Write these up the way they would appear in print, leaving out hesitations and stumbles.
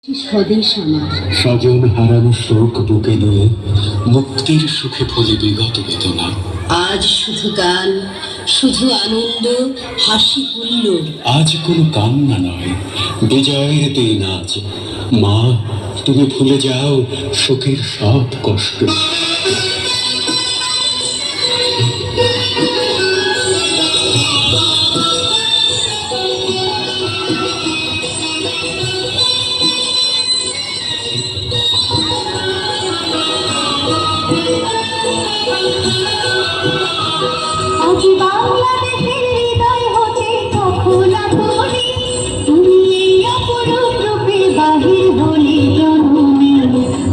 স্বদেশ আমার স্বজন হারানো শোক বুকে নিয়ে মুক্তির সুখে ফলে বিগত বেদনা। আজ শুধু গান, শুধু আনন্দ, হাসি হুল্লোড়। আজ কোনো কান্না নয়, বিজয়ের দিন আজ। মা, তুমি ভুলে যাও শোকের সব কষ্ট। আজ বাংলাদেশের হৃদয় হতে কখন তুমি তুমি এই অপরূপ রূপে বাহির হলে জন্মে।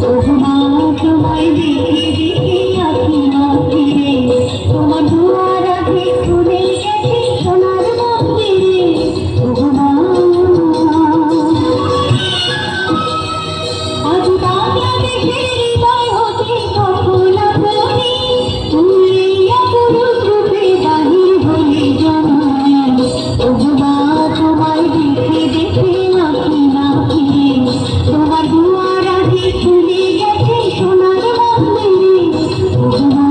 ওহ মা, তোমায় দেখে দেখে আঁকি না ফিরে, তোমার দুয়ার আগে খুলে গেছে সোনার মন্দিরে। ওহ মা, আজ বাংলাদেশের হৃদয় হতে কখন তুমি তুমি এই অপরূপ রূপে বাহির হলে জন্মে। ওহ মা, তোমায় দেখে দেখে আঁকি না ফিরে, তোমার দুয়ার আগে খুলে গেছে সোনার মন্দিরে। ওহ মা,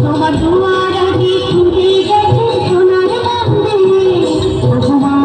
তোমার দুয়ার আগে খুলে গেছে সোনার মন্দিরে। ওহ মা,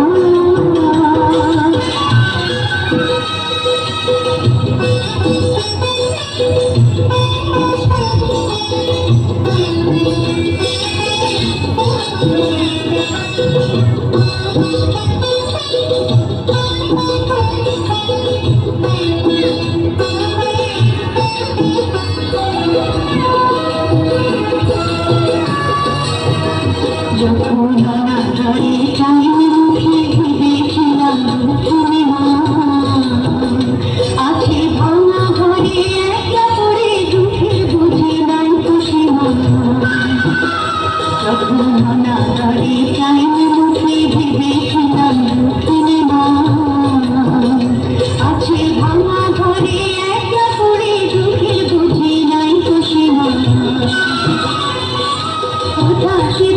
যখন অনাথরে চাইনি মুখে ভেবেছিলাম তুমি মা, আছে ভাঙা ঘরে একলা পড়ে দুঃখের বুঝে নাই খুশি মা। যখন অনাথরে চাইনি মুখে ভেবেছিলাম তুমি মা, আছে ভাঙা ঘরে একলা পড়ে দুঃখের বুঝে নাই খুশি মা। কোথা সে